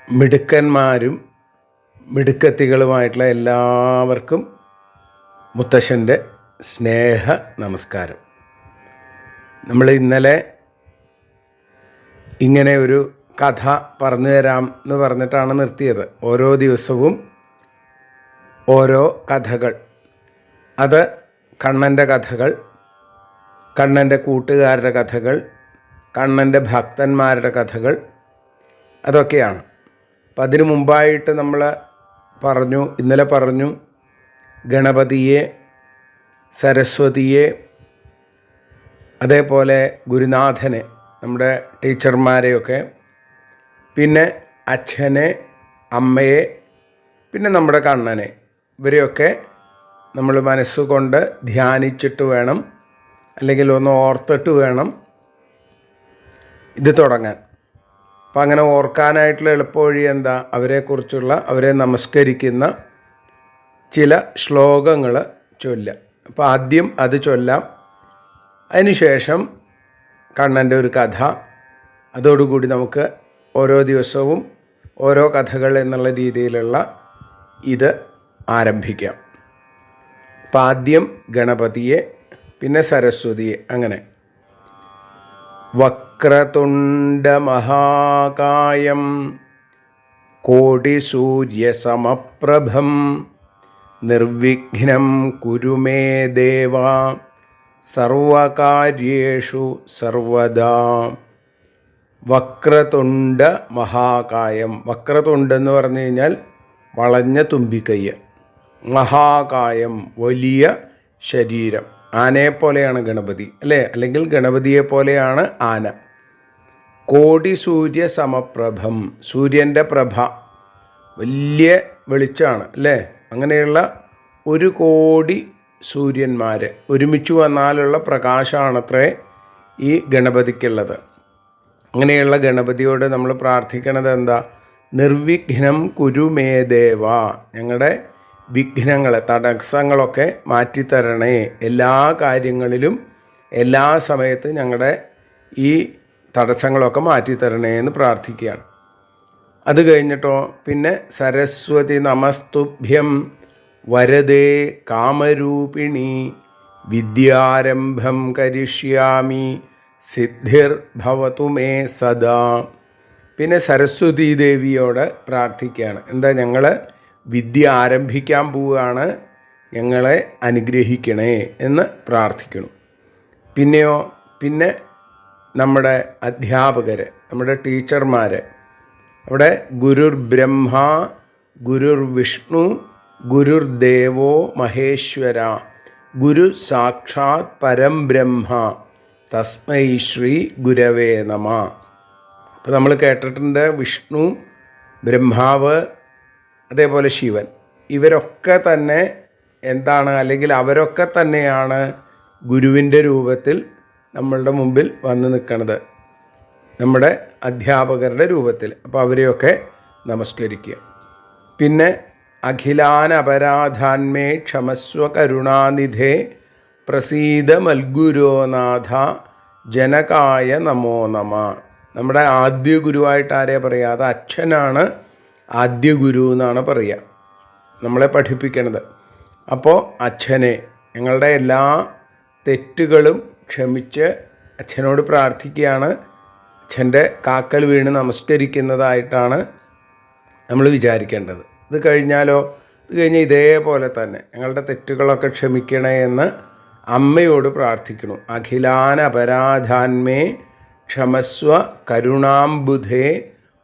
മിടുക്കന്മാരും മിടുക്കത്തികളുമായിട്ടുള്ള എല്ലാവർക്കും മുത്തശ്ശൻ്റെ സ്നേഹ നമസ്കാരം. നമ്മൾ ഇന്നലെ ഇങ്ങനെ ഒരു കഥ പറഞ്ഞു തരാം എന്ന് പറഞ്ഞിട്ടാണ് നിർത്തിയത്. ഓരോ ദിവസവും ഓരോ കഥകൾ, അത് കണ്ണൻ്റെ കഥകൾ, കണ്ണൻ്റെ കൂട്ടുകാരുടെ കഥകൾ, കണ്ണൻ്റെ ഭക്തന്മാരുടെ കഥകൾ, അതൊക്കെയാണ്. അപ്പം അതിനു മുമ്പായിട്ട് നമ്മൾ ഇന്നലെ പറഞ്ഞു ഗണപതിയെ, സരസ്വതിയെ, അതേപോലെ ഗുരുനാഥനെ, നമ്മുടെ ടീച്ചർമാരെയൊക്കെ, പിന്നെ അച്ഛനെ, അമ്മയെ, പിന്നെ നമ്മുടെ കണ്ണനെ, ഇവരെയൊക്കെ നമ്മൾ മനസ്സുകൊണ്ട് ധ്യാനിച്ചിട്ട് വേണം, അല്ലെങ്കിൽ ഒന്ന് ഓർത്തിട്ട് വേണം ഇത് തുടങ്ങാൻ. അപ്പം അങ്ങനെ ഓർക്കാനായിട്ടുള്ള എളുപ്പവഴി എന്താ? അവരെ നമസ്കരിക്കുന്ന ചില ശ്ലോകങ്ങൾ ചൊല്ലാം. അപ്പോൾ ആദ്യം അത് ചൊല്ലാം, അതിനുശേഷം കണ്ണൻ്റെ ഒരു കഥ, അതോടുകൂടി നമുക്ക് ഓരോ ദിവസവും ഓരോ കഥകൾ എന്നുള്ള രീതിയിലുള്ള ഇത് ആരംഭിക്കാം. അപ്പം ആദ്യം ഗണപതിയെ, പിന്നെ സരസ്വതിയെ, അങ്ങനെ. വക്രതുണ്ഡമഹാകായം കോടിസൂര്യസമപ്രഭം നിർവിഘ്നം കുരു മേ ദേവ സർവകാര്യേഷു സർവദാ. വക്രതുണ്ട മഹാകായം. വക്രതുണ്ടെന്ന് പറഞ്ഞു കഴിഞ്ഞാൽ വളഞ്ഞ തുമ്പിക്കയ്യ്. മഹാകായം, വലിയ ശരീരം. ആനയെപ്പോലെയാണ് ഗണപതി, അല്ലേ? അല്ലെങ്കിൽ ഗണപതിയെ പോലെയാണ് ആന. കോടി സൂര്യ സമപ്രഭം, സൂര്യൻ്റെ പ്രഭ, വലിയ വെളിച്ചമാണ്, അല്ലേ? അങ്ങനെയുള്ള 1 കോടി സൂര്യന്മാർ ഒരുമിച്ച് വന്നാലുള്ള പ്രകാശമാണത്രേ ഈ ഗണപതിക്കുള്ളത്. അങ്ങനെയുള്ള ഗണപതിയോട് നമ്മൾ പ്രാർത്ഥിക്കണത് എന്താ? നിർവിഘ്നം കുരു മേ ദേവ, ഞങ്ങളുടെ വിഘ്നങ്ങൾ, തടസ്സങ്ങളൊക്കെ മാറ്റിത്തരണേ. എല്ലാ കാര്യങ്ങളിലും എല്ലാ സമയത്തും ഞങ്ങളുടെ ഈ തടസ്സങ്ങളൊക്കെ മാറ്റിത്തരണേ എന്ന് പ്രാർത്ഥിക്കുകയാണ്. അത് കഴിഞ്ഞിട്ടോ പിന്നെ സരസ്വതി നമസ്തുഭ്യം വരദേ കാമരൂപിണി വിദ്യാരംഭം കരിഷ്യാമി സിദ്ധിർ ഭവതു മേ സദാ. പിന്നെ സരസ്വതി ദേവിയോട് പ്രാർത്ഥിക്കുകയാണ്. എന്താ? ഞങ്ങൾ വിദ്യ ആരംഭിക്കാൻ പോവുകയാണ്, ഞങ്ങളെ അനുഗ്രഹിക്കണേ എന്ന് പ്രാർത്ഥിക്കണം. പിന്നെയോ, പിന്നെ നമ്മുടെ അധ്യാപകർ, നമ്മുടെ ടീച്ചർമാർ, അവിടെ ഗുരുർ ബ്രഹ്മ ഗുരുർ വിഷ്ണു ഗുരുർ ദേവോ മഹേശ്വര ഗുരു സാക്ഷാത് പരം ബ്രഹ്മ തസ്മൈ ശ്രീ ഗുരവേ നമ. അപ്പോൾ നമ്മൾ കേട്ടിട്ടുണ്ട് വിഷ്ണു, ബ്രഹ്മാവ്, അതേപോലെ ശിവൻ. ഇവരൊക്കെ തന്നെ എന്താണ്? അല്ലെങ്കിൽ അവരൊക്കെ തന്നെയാണ് ഗുരുവിൻ്റെ രൂപത്തിൽ നമ്മളുടെ മുമ്പിൽ വന്ന് നിൽക്കുന്നത്, നമ്മുടെ അധ്യാപകരുടെ രൂപത്തിൽ. അപ്പോൾ അവരെയൊക്കെ നമസ്കരിക്കുക. പിന്നെ അഖിലാനപരാധാന്മേ ക്ഷമസ്വ കരുണാനിധേ പ്രസീദ മൽഗുരോനാഥ ജനകായ നമോ നമ. നമ്മുടെ ആദ്യ ഗുരുവായിട്ട് ആരെയാ പറയുക? അത് അച്ഛനാണ് ആദ്യ ഗുരു എന്നാണ് പറയുക, നമ്മളെ പഠിപ്പിക്കണത്. അപ്പോൾ അച്ഛനെ, ഞങ്ങളുടെ എല്ലാ തെറ്റുകളും ക്ഷമിച്ച് അച്ഛനോട് പ്രാർത്ഥിക്കുകയാണ്. അച്ഛൻ്റെ കാക്കൽ വീണ് നമസ്കരിക്കുന്നതായിട്ടാണ് നമ്മൾ വിചാരിക്കേണ്ടത്. ഇത് കഴിഞ്ഞാലോ? ഇത് കഴിഞ്ഞ് ഇതേപോലെ തന്നെ ഞങ്ങളുടെ തെറ്റുകളൊക്കെ ക്ഷമിക്കണേ എന്ന് അമ്മയോട് പ്രാർത്ഥിക്കണം. അഖിലാനപരാധാന്മേ ക്ഷമസ്വ കരുണാംബുധേ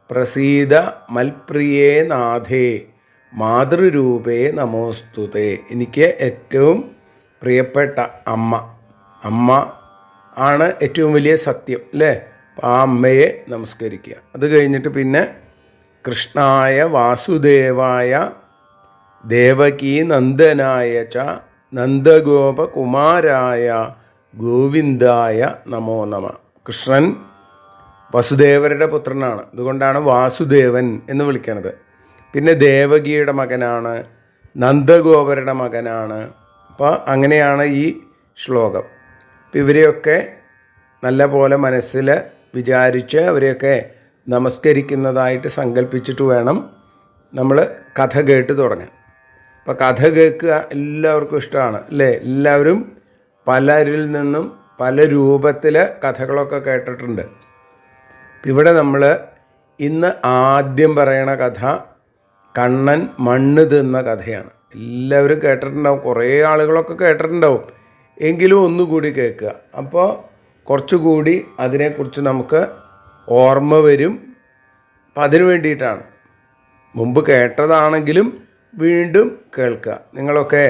പ്രസീദ മൽപ്രിയേ നാഥേ മാതൃരൂപേ നമോസ്തുതേ. എനിക്ക് ഏറ്റവും പ്രിയപ്പെട്ട അമ്മ ആണ് ഏറ്റവും വലിയ സത്യം, അല്ലേ? അപ്പം ആ അമ്മയെ നമസ്കരിക്കുക. അത് കഴിഞ്ഞിട്ട് പിന്നെ കൃഷ്ണായ വാസുദേവായ ദേവകീ നന്ദനായ ച നന്ദഗോപകുമാരായ ഗോവിന്ദായ നമോ നമ. കൃഷ്ണൻ വസുദേവരുടെ പുത്രനാണ്, അതുകൊണ്ടാണ് വാസുദേവൻ എന്ന് വിളിക്കണത്. പിന്നെ ദേവകിയുടെ മകനാണ്, നന്ദഗോപരുടെ മകനാണ്. അപ്പോൾ അങ്ങനെയാണ് ഈ ശ്ലോകം. അപ്പം ഇവരെയൊക്കെ നല്ല പോലെ മനസ്സിൽ വിചാരിച്ച് അവരെയൊക്കെ നമസ്കരിക്കുന്നതായിട്ട് സങ്കല്പിച്ചിട്ട് വേണം നമ്മൾ കഥ കേട്ട് തുടങ്ങാൻ. അപ്പോൾ കഥ കേൾക്കുക എല്ലാവർക്കും ഇഷ്ടമാണ് അല്ലേ? എല്ലാവരും പലരിൽ നിന്നും പല രൂപത്തിൽ കഥകളൊക്കെ കേട്ടിട്ടുണ്ട്. ഇവിടെ നമ്മൾ ഇന്ന് ആദ്യം പറയണ കഥ കണ്ണൻ മണ്ണ് തിന്ന കഥയാണ്. എല്ലാവരും കേട്ടിട്ടുണ്ടാവും, കുറേ ആളുകളൊക്കെ കേട്ടിട്ടുണ്ടാവും. എങ്കിലും ഒന്നുകൂടി കേൾക്കുക. അപ്പോൾ കുറച്ചുകൂടി അതിനെക്കുറിച്ച് നമുക്ക് ഓർമ്മ വരും. അപ്പം അതിനു വേണ്ടിയിട്ടാണ്. മുമ്പ് കേട്ടതാണെങ്കിലും വീണ്ടും കേൾക്കുക. നിങ്ങളൊക്കെ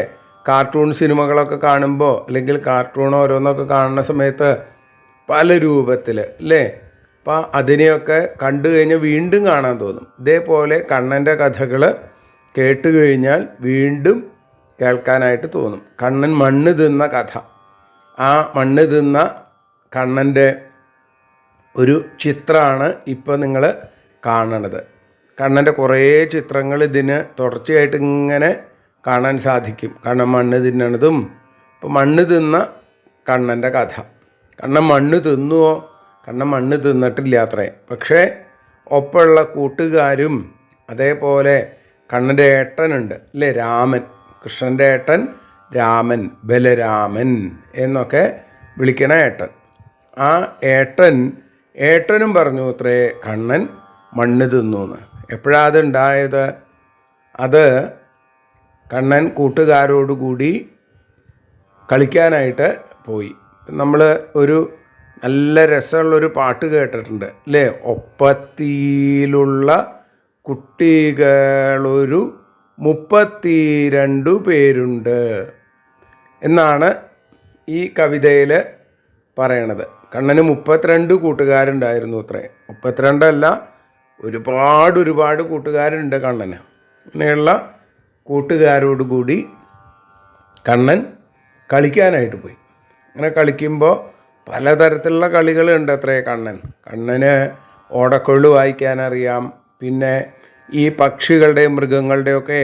കാർട്ടൂൺ സിനിമകളൊക്കെ കാണുമ്പോൾ അല്ലെങ്കിൽ കാർട്ടൂൺ ഓരോന്നൊക്കെ കാണുന്ന സമയത്ത് പല രൂപത്തിൽ അല്ലേ? അപ്പം അതിനെയൊക്കെ കണ്ടു കഴിഞ്ഞാൽ വീണ്ടും കാണാൻ തോന്നും. ഇതേപോലെ കണ്ണൻ്റെ കഥകൾ കേട്ട് കഴിഞ്ഞാൽ വീണ്ടും കേൾക്കാനായിട്ട് തോന്നും. കണ്ണൻ മണ്ണ് തിന്ന കഥ. ആ മണ്ണ് തിന്ന കണ്ണൻ്റെ ഒരു ചിത്രമാണ് ഇപ്പോൾ നിങ്ങൾ കാണണത്. കണ്ണൻ്റെ കുറേ ചിത്രങ്ങൾ ഇതിന് തുടർച്ചയായിട്ട് ഇങ്ങനെ കാണാൻ സാധിക്കും. കണ്ണൻ മണ്ണ് തിന്നണതും. ഇപ്പോൾ മണ്ണ് തിന്ന കണ്ണൻ്റെ കഥ. കണ്ണൻ മണ്ണ് തിന്നുവോ? കണ്ണൻ മണ്ണ് തിന്നിട്ടില്ല അത്രേ. പക്ഷേ ഒപ്പമുള്ള കൂട്ടുകാരും അതേപോലെ കണ്ണൻ്റെ ഏട്ടനുണ്ട് അല്ലേ? രാമൻ, കൃഷ്ണൻ്റെ ഏട്ടൻ രാമൻ, ബലരാമൻ എന്നൊക്കെ വിളിക്കണ ഏട്ടൻ. ആ ഏട്ടനും പറഞ്ഞു അത്രേ കണ്ണൻ മണ്ണ് തിന്നു എന്ന്. എപ്പോഴാണ് അതുണ്ടായത്? അത് കണ്ണൻ കൂട്ടുകാരോടുകൂടി കളിക്കാനായിട്ട് പോയി. നമ്മൾ ഒരു നല്ല രസമുള്ളൊരു പാട്ട് കേട്ടിട്ടുണ്ട് അല്ലേ? ഒപ്പത്തിയിലുള്ള കുട്ടികളൊരു 32 പേരുണ്ട് എന്നാണ് ഈ കവിതയിൽ പറയണത്. കണ്ണന് 32 കൂട്ടുകാരുണ്ടായിരുന്നു അത്രേ. 32 അല്ല, ഒരുപാട് കൂട്ടുകാരുണ്ട് കണ്ണന്. അങ്ങനെയുള്ള കൂട്ടുകാരോടുകൂടി കണ്ണൻ കളിക്കാനായിട്ട് പോയി. അങ്ങനെ കളിക്കുമ്പോൾ പലതരത്തിലുള്ള കളികളുണ്ട് അത്രേ കണ്ണന് ഓടക്കൊള്ളു വായിക്കാനറിയാം. പിന്നെ ഈ പക്ഷികളുടെയും മൃഗങ്ങളുടെയൊക്കെ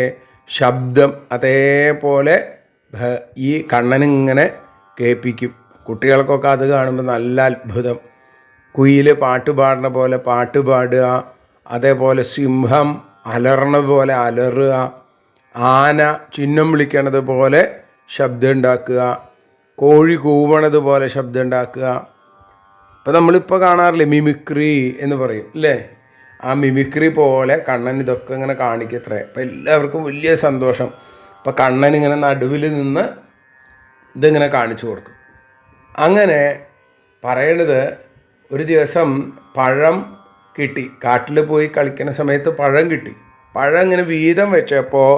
ശബ്ദം അതേപോലെ ഈ കണ്ണനിങ്ങനെ കേൾപ്പിക്കും. കുട്ടികൾക്കൊക്കെ അത് കാണുമ്പോൾ നല്ല അത്ഭുതം. കുയിൽ പാട്ട് പാടുന്ന പോലെ പാട്ട് പാടുക, അതേപോലെ സിംഹം അലറണ പോലെ അലറുക, ആന ചിഹ്നം വിളിക്കണത് പോലെ ശബ്ദം ഉണ്ടാക്കുക, കോഴി കൂവണത് പോലെ ശബ്ദം ഉണ്ടാക്കുക. ഇപ്പം നമ്മളിപ്പോൾ കാണാറില്ലേ മിമിക്രി എന്ന് പറയും അല്ലേ? ആ മിമിക്രി പോലെ കണ്ണൻ ഇതൊക്കെ ഇങ്ങനെ കാണിക്കത്രേ. അപ്പം എല്ലാവർക്കും വലിയ സന്തോഷം. അപ്പം കണ്ണൻ ഇങ്ങനെ നടുവിൽ നിന്ന് ഇതിങ്ങനെ കാണിച്ചു കൊടുക്കും. അങ്ങനെ പറയണത് ഒരു ദിവസം പഴം കിട്ടി. കാട്ടിൽ പോയി കളിക്കുന്ന സമയത്ത് പഴം കിട്ടി. പഴം ഇങ്ങനെ വീതം വെച്ചപ്പോൾ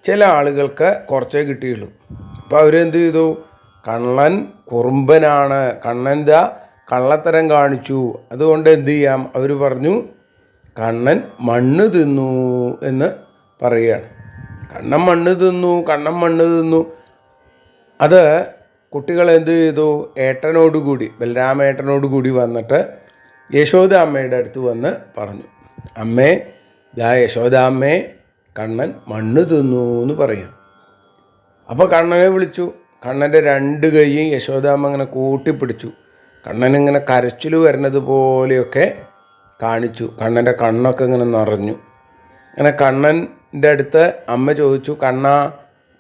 ചില ആളുകൾക്ക് കുറച്ചേ കിട്ടിയുള്ളൂ. അപ്പോൾ അവരെന്ത് ചെയ്തു? കള്ളൻ കുറുമ്പനാണ്, കണ്ണൻ ദാ കള്ളത്തരം കാണിച്ചു, അതുകൊണ്ട് എന്ത് ചെയ്യാം? അവർ പറഞ്ഞു കണ്ണൻ മണ്ണ് തിന്നു എന്ന് പറയുകയാണ്. കണ്ണൻ മണ്ണ് തിന്നു. അത് കുട്ടികൾ എന്ത് ചെയ്തു? ഏട്ടനോടുകൂടി, ബലരാമേട്ടനോടുകൂടി വന്നിട്ട് യശോദ അമ്മയുടെ അടുത്ത് വന്ന് പറഞ്ഞു, അമ്മേ ദാ യശോദാമ്മേ കണ്ണൻ മണ്ണ് തിന്നു എന്ന് പറയും. അപ്പോൾ കണ്ണനെ വിളിച്ചു. കണ്ണൻ്റെ 2 കൈയും യശോദാമ്മ ഇങ്ങനെ കൂട്ടിപ്പിടിച്ചു. കണ്ണനിങ്ങനെ കരച്ചിൽ വരുന്നത് പോലെയൊക്കെ കാണിച്ചു. കണ്ണൻ്റെ കണ്ണൊക്കെ ഇങ്ങനെ നിറഞ്ഞു. അങ്ങനെ കണ്ണൻ്റെ അടുത്ത് അമ്മ ചോദിച്ചു,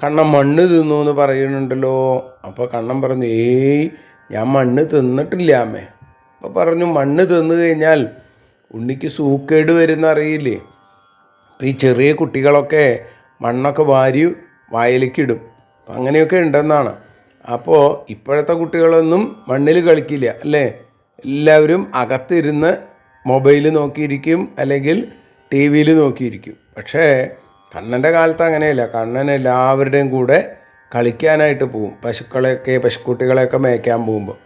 കണ്ണൻ മണ്ണ് തിന്നു എന്ന് പറയുന്നുണ്ടല്ലോ. അപ്പോൾ കണ്ണൻ പറഞ്ഞു, ഏയ് ഞാൻ മണ്ണ് തിന്നിട്ടില്ല അമ്മേ. അപ്പോൾ പറഞ്ഞു, മണ്ണ് തിന്നു കഴിഞ്ഞാൽ ഉണ്ണിക്ക് സൂക്കേട് വരുന്ന അറിയില്ലേ? അപ്പോൾ ഈ ചെറിയ കുട്ടികളൊക്കെ മണ്ണൊക്കെ വാരി വായിലേക്കിടും. അപ്പം അങ്ങനെയൊക്കെ ഉണ്ടെന്നാണ്. അപ്പോൾ ഇപ്പോഴത്തെ കുട്ടികളൊന്നും മണ്ണിൽ കളിക്കില്ല അല്ലേ? എല്ലാവരും അകത്തിരുന്ന് മൊബൈൽ നോക്കിയിരിക്കും അല്ലെങ്കിൽ ടി വിയിൽ നോക്കിയിരിക്കും. പക്ഷേ കണ്ണൻ്റെ കാലത്ത് അങ്ങനെയല്ല. കണ്ണൻ എല്ലാവരുടെയും കൂടെ കളിക്കാനായിട്ട് പോവും. പശുക്കുട്ടികളെയൊക്കെ മേയ്ക്കാൻ പോകുമ്പോൾ.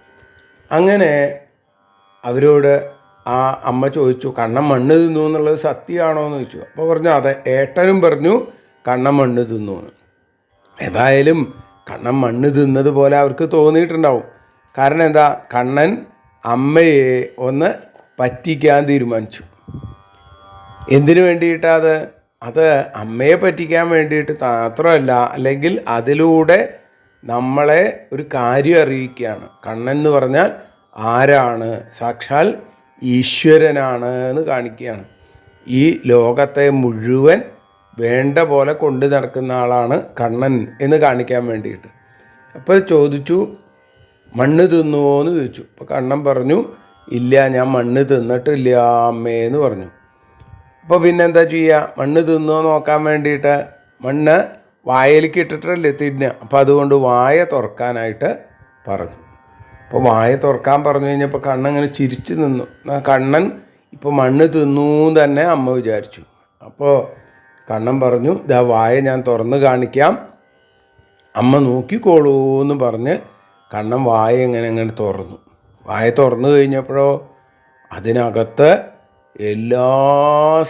അങ്ങനെ അവരോട് ആ അമ്മ ചോദിച്ചു, കണ്ണൻ മണ്ണ് തിന്നു എന്നുള്ളത് സത്യമാണോ എന്ന് ചോദിച്ചു. അപ്പോൾ പറഞ്ഞു, അതെ. ഏട്ടനും പറഞ്ഞു കണ്ണൻ മണ്ണ് തിന്നു എന്ന്. ഏതായാലും കണ്ണൻ മണ്ണ് തിന്നത് പോലെ അവർക്ക് തോന്നിയിട്ടുണ്ടാവും. കാരണം എന്താ? കണ്ണൻ അമ്മയെ ഒന്ന് പറ്റിക്കാൻ തീരുമാനിച്ചു. എന്തിനു വേണ്ടിയിട്ടത്? അത് അമ്മയെ പറ്റിക്കാൻ വേണ്ടിയിട്ട് മാത്രമല്ല, അല്ലെങ്കിൽ അതിലൂടെ നമ്മളെ ഒരു കാര്യം അറിയിക്കുകയാണ്. കണ്ണൻ എന്ന് പറഞ്ഞാൽ ആരാണ്? സാക്ഷാൽ ഈശ്വരനാണ് എന്ന് കാണിക്കുകയാണ്. ഈ ലോകത്തെ മുഴുവൻ വേണ്ട പോലെ കൊണ്ടു നടക്കുന്ന ആളാണ് കണ്ണൻ എന്ന് കാണിക്കാൻ വേണ്ടിയിട്ട്. അപ്പോൾ ചോദിച്ചു, മണ്ണ് തിന്നുവോ എന്ന് ചോദിച്ചു. അപ്പോൾ കണ്ണൻ പറഞ്ഞു, ഇല്ല, ഞാൻ മണ്ണ് തിന്നിട്ടില്ല അമ്മേ എന്ന് പറഞ്ഞു. അപ്പോൾ പിന്നെന്താ ചെയ്യുക? മണ്ണ് തിന്നുവോ നോക്കാൻ വേണ്ടിയിട്ട് മണ്ണ് വായയിലേക്ക് ഇട്ടിട്ടല്ലേ തിന്നുക. അപ്പോൾ അതുകൊണ്ട് വായ തുറക്കാനായിട്ട് പറഞ്ഞു. അപ്പോൾ വായ തുറക്കാൻ പറഞ്ഞു കഴിഞ്ഞപ്പോൾ കണ്ണങ്ങനെ ചിരിച്ചു നിന്നു. കണ്ണൻ ഇപ്പോൾ മണ്ണ് തിന്നു തന്നെ അമ്മ വിചാരിച്ചു. അപ്പോൾ കണ്ണൻ പറഞ്ഞു, ഇതാ വായ ഞാൻ തുറന്ന് കാണിക്കാം, അമ്മ നോക്കിക്കോളൂ എന്ന് പറഞ്ഞ് കണ്ണൻ വായ എങ്ങനെ തുറന്നു. വായ തുറന്നു കഴിഞ്ഞപ്പോഴോ അതിനകത്ത് എല്ലാ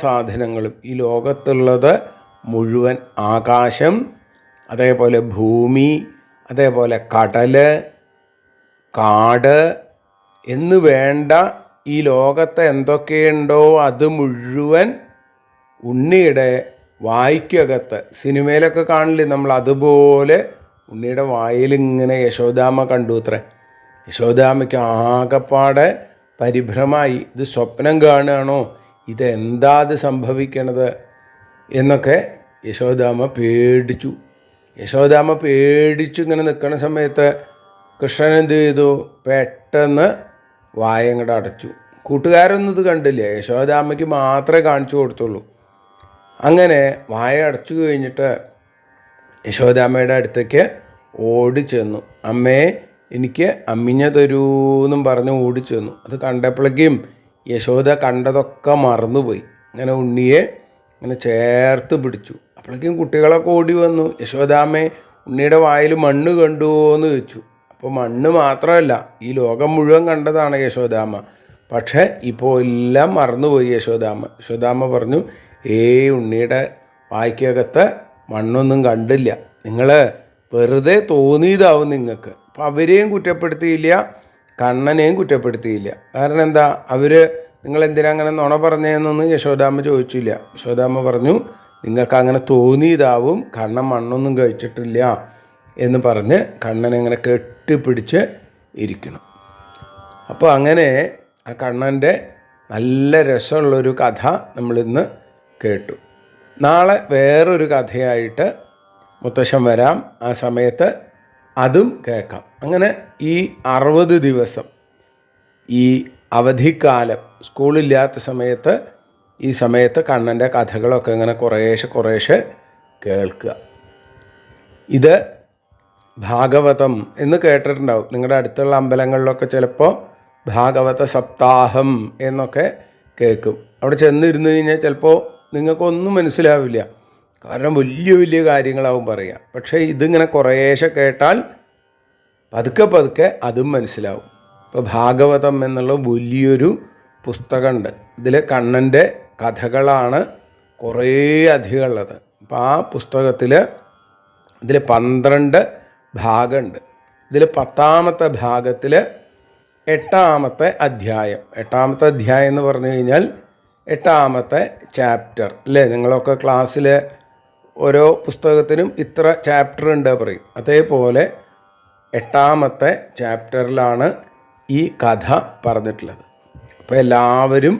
സാധനങ്ങളും, ഈ ലോകത്തുള്ളത് മുഴുവൻ, ആകാശം, അതേപോലെ ഭൂമി, അതേപോലെ കടൽ, കാട് എന്ന് വേണ്ട ഈ ലോകത്ത് എന്തൊക്കെയുണ്ടോ അത് മുഴുവൻ ഉണ്ണിയുടെ വായ്ക്കകത്ത്, സിനിമയിലൊക്കെ കാണില്ലേ നമ്മൾ, അതുപോലെ ഉണ്ണിയുടെ വായിലിങ്ങനെ യശോദാമ്മ കണ്ടു അത്രേ. യശോദാമ്മയ്ക്ക് ആകെപ്പാടെ പരിഭ്രമായി. ഇത് സ്വപ്നം കാണുകയാണോ, ഇതെന്താ ഇത് സംഭവിക്കണത് എന്നൊക്കെ യശോദാമ്മ പേടിച്ചു. യശോദാമ്മ പേടിച്ചു ഇങ്ങനെ നിൽക്കുന്ന സമയത്ത് കൃഷ്ണൻ എന്ത് ചെയ്തു? പെട്ടെന്ന് വായങ്ങടെ അടച്ചു. കൂട്ടുകാരൊന്നും ഇത് കണ്ടില്ല, യശോദാമ്മയ്ക്ക് മാത്രമേ കാണിച്ചു കൊടുത്തുള്ളൂ. അങ്ങനെ വായ അടച്ചു കഴിഞ്ഞിട്ട് യശോദാമ്മയുടെ അടുത്തേക്ക് ഓടിച്ചെന്നു. അമ്മേ, എനിക്ക് അമ്മിഞ്ഞ തരൂ എന്നും പറഞ്ഞ് ഓടിച്ചെന്നു. അത് കണ്ടപ്പോഴേക്കും യശോദ കണ്ടതൊക്കെ മറന്നുപോയി. അങ്ങനെ ഉണ്ണിയെ ഇങ്ങനെ ചേർത്ത് പിടിച്ചു. അപ്പോഴേക്കും കുട്ടികളൊക്കെ ഓടി വന്നു. യശോദാമ്മേ, ഉണ്ണിയുടെ വായിൽ മണ്ണ് കണ്ടുവോ എന്ന് ചോദിച്ചു. അപ്പോൾ മണ്ണ് മാത്രമല്ല, ഈ ലോകം മുഴുവൻ കണ്ടതാണ് യശോദാമ്മ. പക്ഷേ ഇപ്പോൾ എല്ലാം മറന്നുപോയി യശോദാമ്മ. യശോദാമ്മ പറഞ്ഞു, ഉണ്ണിയുടെ വായ്ക്കകത്ത് മണ്ണൊന്നും കണ്ടില്ല, നിങ്ങൾ വെറുതെ തോന്നിയതാവും നിങ്ങൾക്ക്. അപ്പം അവരെയും കുറ്റപ്പെടുത്തിയില്ല, കണ്ണനെയും കുറ്റപ്പെടുത്തിയില്ല. കാരണം എന്താ, നിങ്ങളെന്തിനാ അങ്ങനെ നുണ പറഞ്ഞതെന്നൊന്നും യശോദാമ്മ ചോദിച്ചില്ല. യശോദാമ്മ പറഞ്ഞു, നിങ്ങൾക്ക് അങ്ങനെ തോന്നിയതാവും, കണ്ണൻ മണ്ണൊന്നും കഴിച്ചിട്ടില്ല എന്ന് പറഞ്ഞ് കണ്ണനെ ഇങ്ങനെ കെട്ടിപ്പിടിച്ച് ഇരിക്കണം. അപ്പോൾ അങ്ങനെ ആ കണ്ണൻ്റെ നല്ല രസമുള്ളൊരു കഥ നമ്മളിന്ന് കേട്ടു. നാളെ വേറൊരു കഥയായിട്ട് മുത്തശ്ശൻ വരാം. ആ സമയത്ത് അതും കേൾക്കാം. അങ്ങനെ ഈ 60 ദിവസം, ഈ അവധിക്കാലം, സ്കൂളില്ലാത്ത സമയത്ത്, ഈ സമയത്ത് കണ്ണൻ്റെ കഥകളൊക്കെ ഇങ്ങനെ കുറേശ്ശെ കേൾക്കുക. ഇത് ഭാഗവതം എന്ന് കേട്ടിട്ടുണ്ടാവും. നിങ്ങളുടെ അടുത്തുള്ള അമ്പലങ്ങളിലൊക്കെ ചിലപ്പോൾ ഭാഗവത സപ്താഹം എന്നൊക്കെ കേൾക്കും. അവിടെ ചെന്നിരുന്നു കഴിഞ്ഞാൽ ചിലപ്പോൾ നിങ്ങൾക്കൊന്നും മനസ്സിലാവില്ല. കാരണം വലിയ കാര്യങ്ങളാവും പറയുക. പക്ഷേ ഇതിങ്ങനെ കുറേശ്ശെ കേട്ടാൽ പതുക്കെ അതും മനസ്സിലാവും. ഇപ്പോൾ ഭാഗവതം എന്നുള്ള വലിയൊരു പുസ്തകമുണ്ട്. ഇതിൽ കണ്ണൻ്റെ കഥകളാണ് കുറേ അധികം ഉള്ളത്. അപ്പോൾ ആ പുസ്തകത്തിൽ ഇതിൽ 12 ഭാഗമുണ്ട്. ഇതിൽ 10ാമത്തെ ഭാഗത്തിൽ 8ാമത്തെ അധ്യായം. 8ാമത്തെ അധ്യായം എന്ന് പറഞ്ഞു കഴിഞ്ഞാൽ 8ാമത്തെ ചാപ്റ്റർ അല്ലേ? നിങ്ങളൊക്കെ ക്ലാസ്സിൽ ഓരോ പുസ്തകത്തിനും ഇത്ര ചാപ്റ്റർ ഉണ്ട് പറയും. അതേപോലെ 8ാമത്തെ ചാപ്റ്ററിലാണ് ഈ കഥ പറഞ്ഞിട്ടുള്ളത്. അപ്പോൾ എല്ലാവരും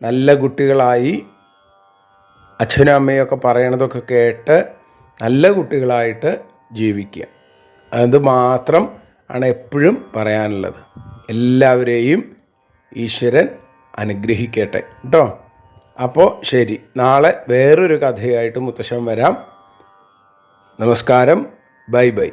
നല്ല കുട്ടികളായി അച്ഛനും അമ്മയൊക്കെ പറയണതൊക്കെ കേട്ട് നല്ല കുട്ടികളായിട്ട് ജീവിക്കുക. അത് മാത്രം ആണ് എപ്പോഴും പറയാനുള്ളത്. എല്ലാവരെയും ഈശ്വരൻ അനുഗ്രഹിക്കട്ടെ കേട്ടോ. അപ്പോൾ ശരി, നാളെ വേറൊരു കഥയായിട്ട് മുത്തശ്ശൻ വരാം. നമസ്കാരം, ബൈ.